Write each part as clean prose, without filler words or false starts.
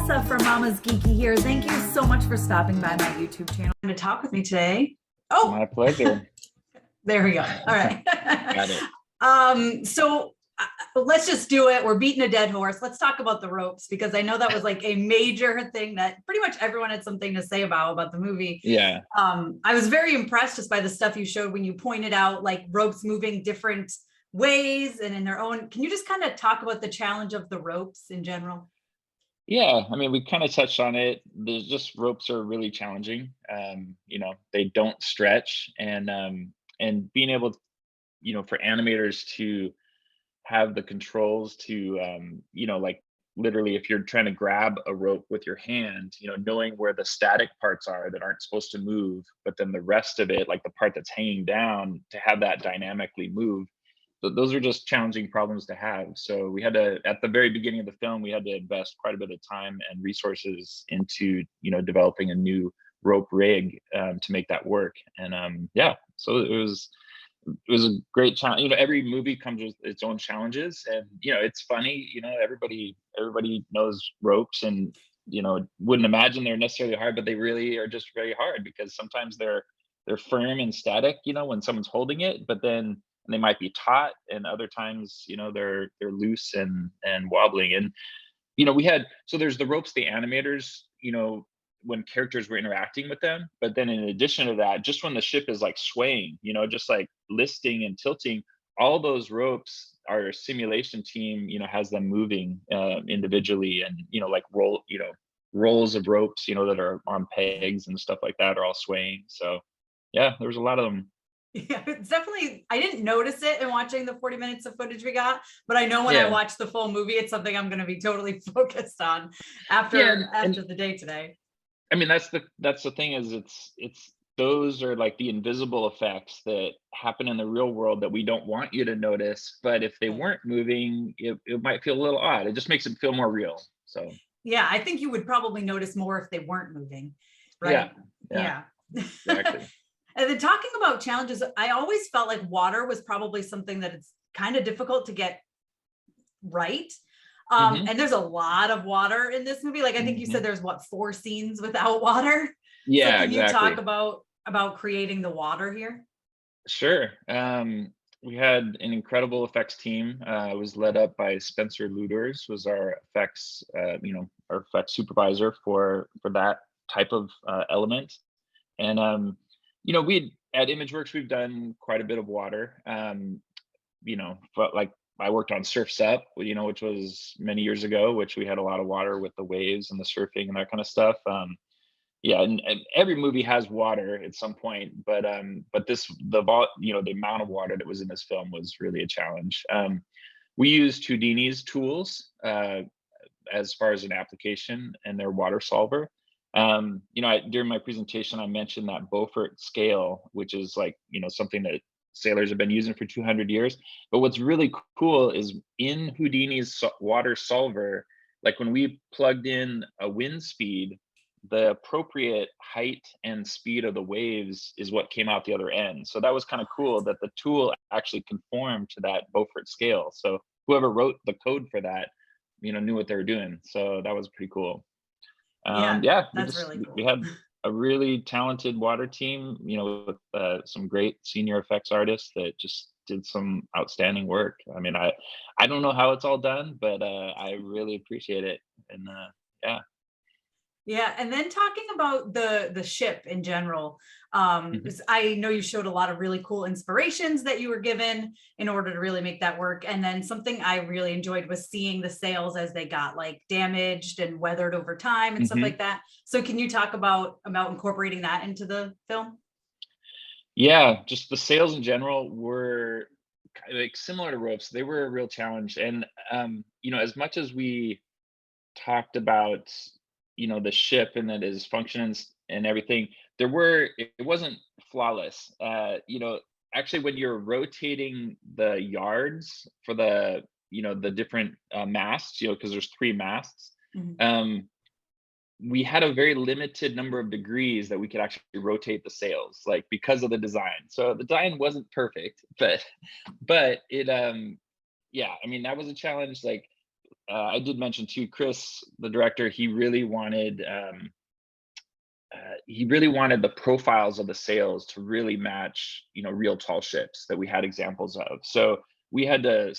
Tessa from MamasGeeky here. Thank you so much for stopping by my YouTube channel to talk with me today. Oh, my pleasure. There we go. All right. Got it. So let's just do it. We're beating a dead horse. Let's talk about the ropes, because I know that was like a major thing that pretty much everyone had something to say about the movie. Yeah. I was very impressed just by the stuff you showed when you pointed out like ropes moving different ways and in their own. Can you just kind of talk about the challenge of the ropes in general? Yeah, I mean, we kind of touched on it. There's just ropes are really challenging. They don't stretch, and being able to, for animators to have the controls to, like literally if you're trying to grab a rope with your hand, knowing where the static parts are that aren't supposed to move, but then the rest of it, like the part that's hanging down, to have that dynamically move. Those are just challenging problems to have. So we had to, at the very beginning of the film, we had to invest quite a bit of time and resources into, developing a new rope rig to make that work. And so it was a great challenge. Every movie comes with its own challenges, and it's funny. Everybody knows ropes, and wouldn't imagine they're necessarily hard, but they really are just very hard, because sometimes they're firm and static, when someone's holding it, but then they might be taut, and other times, they're loose and wobbling. And there's the ropes the animators, when characters were interacting with them, but then in addition to that, just when the ship is like swaying, just like listing and tilting, all those ropes, our simulation team has them moving individually, and like rolls of ropes that are on pegs and stuff like that are all swaying. So yeah, there was a lot of them. Yeah, it's definitely, I didn't notice it in watching the 40 minutes of footage we got, but I know when I watch the full movie, it's something I'm going to be totally focused on after the day today. I mean, that's the thing, is it's those are like the invisible effects that happen in the real world that we don't want you to notice, but if they weren't moving, it might feel a little odd. It just makes it feel more real. So yeah, I think you would probably notice more if they weren't moving, right? Yeah. Exactly. And then talking about challenges, I always felt like water was probably something that it's kind of difficult to get right. And there's a lot of water in this movie. Like I think you said there's 4 scenes without water. Yeah, so can you exactly. talk about creating the water here? Sure. We had an incredible effects team. It was led up by Spencer Luders, was our effects, our effects supervisor for that type of element. And we at ImageWorks, we've done quite a bit of water. But like I worked on Surf's Up, which was many years ago, which we had a lot of water with the waves and the surfing and that kind of stuff. And every movie has water at some point, but the amount of water that was in this film was really a challenge. We used Houdini's tools as far as an application, and their water solver. During my presentation, I mentioned that Beaufort scale, which is like, something that sailors have been using for 200 years. But what's really cool is in Houdini's water solver, like when we plugged in a wind speed, the appropriate height and speed of the waves is what came out the other end. So that was kind of cool that the tool actually conformed to that Beaufort scale. So whoever wrote the code for that, knew what they were doing. So that was pretty cool. Really cool. We had a really talented water team, with some great senior effects artists that just did some outstanding work. I mean, I don't know how it's all done, but I really appreciate it. And Yeah, and then talking about the ship in general, I know you showed a lot of really cool inspirations that you were given in order to really make that work. And then something I really enjoyed was seeing the sails as they got like damaged and weathered over time and stuff like that. So can you talk about incorporating that into the film? Yeah, just the sails in general were kind of like similar to ropes. They were a real challenge. And as much as we talked about the ship and that is functions and everything, it wasn't flawless. Actually, when you're rotating the yards for the different masts, because there's 3 masts, we had a very limited number of degrees that we could actually rotate the sails, like because of the design. So the design wasn't perfect, but it I mean, that was a challenge. Like I did mention too, Chris, the director, he really wanted the profiles of the sails to really match, real tall ships that we had examples of. So we had to,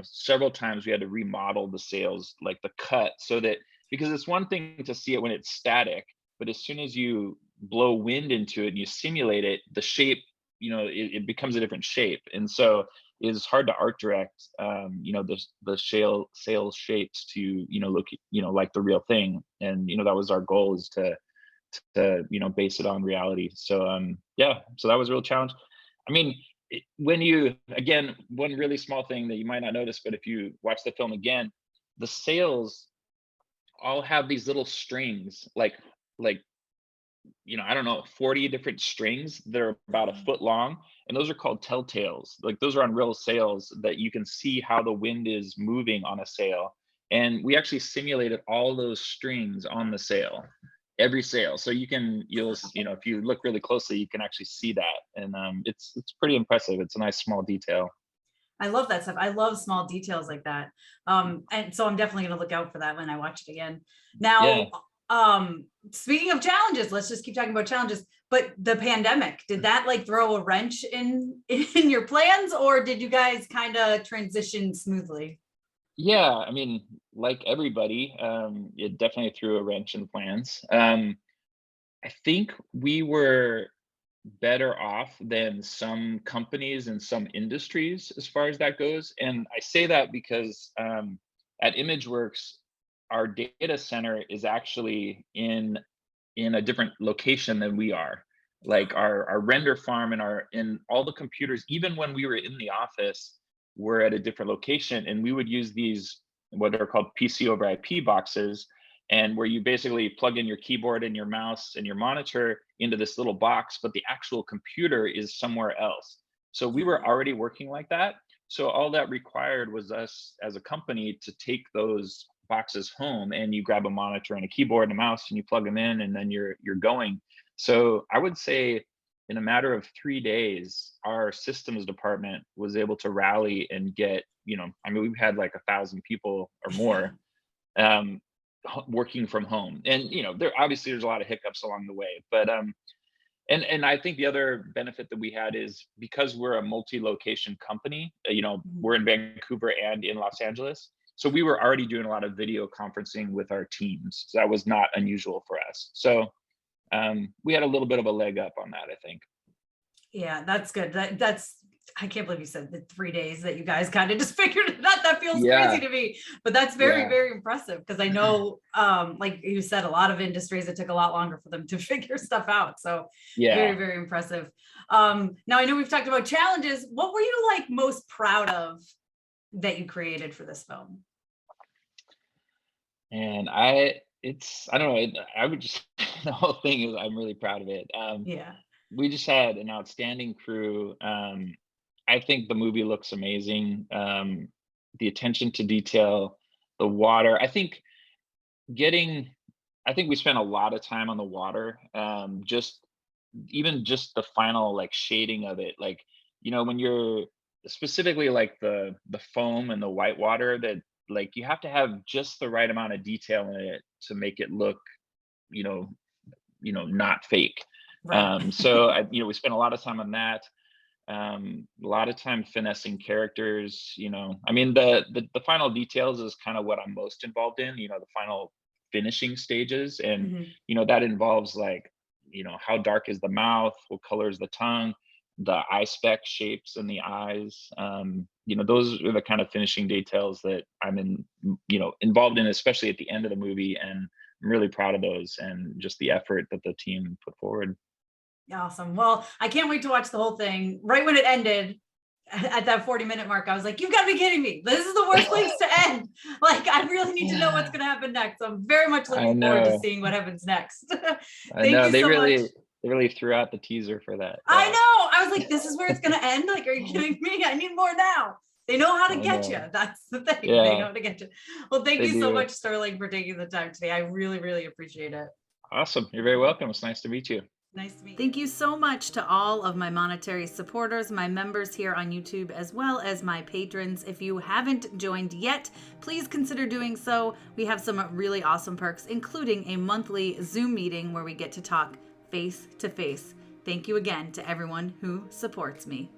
several times we had to remodel the sails, like the cut, so that, because it's one thing to see it when it's static, but as soon as you blow wind into it and you simulate it, the shape, it becomes a different shape. And so it's hard to art direct, the sail shapes to, look, like the real thing. And, that was our goal, is to base it on reality. So yeah, so that was a real challenge. I mean, when you, again, one really small thing that you might not notice, but if you watch the film again, the sails all have these little strings, like I don't know, 40 different strings that are about a foot long, and those are called telltales. Like, those are on real sails that you can see how the wind is moving on a sail. And we actually simulated all those strings on the sail, every sail. So if you look really closely, you can actually see that. And it's pretty impressive. It's a nice small detail. I love that stuff. I love small details like that. And so I'm definitely going to look out for that when I watch it again. Yeah. Now, speaking of challenges, let's just keep talking about challenges. But the pandemic, did that like throw a wrench in your plans, or did you guys kind of transition smoothly? Yeah, I mean, like everybody, it definitely threw a wrench in plans. I think we were better off than some companies and some industries as far as that goes. And I say that because at ImageWorks, our data center is actually in a different location than we are. Like, our render farm and all the computers, even when we were in the office, were at a different location. And we would use these, what are called PC over IP boxes, and where you basically plug in your keyboard and your mouse and your monitor into this little box, but the actual computer is somewhere else. So we were already working like that. So all that required was us as a company to take those boxes home, and you grab a monitor and a keyboard and a mouse and you plug them in, and then you're going. So I would say in a matter of 3 days, our systems department was able to rally and get, I mean, we've had like 1,000 people or more working from home. And there's a lot of hiccups along the way, but and I think the other benefit that we had is, because we're a multi-location company, we're in Vancouver and in Los Angeles. So we were already doing a lot of video conferencing with our teams. So that was not unusual for us. So we had a little bit of a leg up on that, I think. Yeah, that's good. That's I can't believe you said the 3 days that you guys kind of just figured it out. That feels crazy to me, but that's very, Yeah. very impressive, because I know, like you said, a lot of industries, it took a lot longer for them to figure stuff out. So very, Yeah. very impressive. Now I know we've talked about challenges. What were you like most proud of that you created for this film? And I don't know, I would just the whole thing is, I'm really proud of it. Yeah. We just had an outstanding crew. I think the movie looks amazing. The attention to detail, the water. Getting, I think we spent a lot of time on the water. Just the final like shading of it, like, when you're specifically like the foam and the white water, that like you have to have just the right amount of detail in it to make it look, you know, not fake. Right. So we spent a lot of time on that. A lot of time finessing characters. I mean, the final details is kind of what I'm most involved in. The final finishing stages, and Mhm. that involves like, how dark is the mouth, what color is the tongue, the eye spec shapes in the eyes. Those are the kind of finishing details that involved in, especially at the end of the movie, and I'm really proud of those and just the effort that the team put forward. Awesome. Well, I can't wait to watch the whole thing. Right when it ended, at that 40-minute mark, I was like, you've got to be kidding me. This is the worst place to end. Like, I really need to know what's going to happen next. So I'm very much I looking forward to know. seeing what happens next. I Thank know. you so much. They really threw out the teaser for that. I Yeah. know. I was like, this is where it's going to end. Like, are you kidding me? I need more now. They know how to I get you. know. That's the thing. They know Yeah, how to get you. Well, thank they you so do. much, Sterling, for taking the time today. I really, really appreciate it. Awesome. You're very welcome. It's nice to meet you. Nice to meet you. Thank you so much to all of my monetary supporters, my members here on YouTube, as well as my patrons. If you haven't joined yet, please consider doing so. We have some really awesome perks, including a monthly Zoom meeting where we get to talk face to face. Thank you again to everyone who supports me.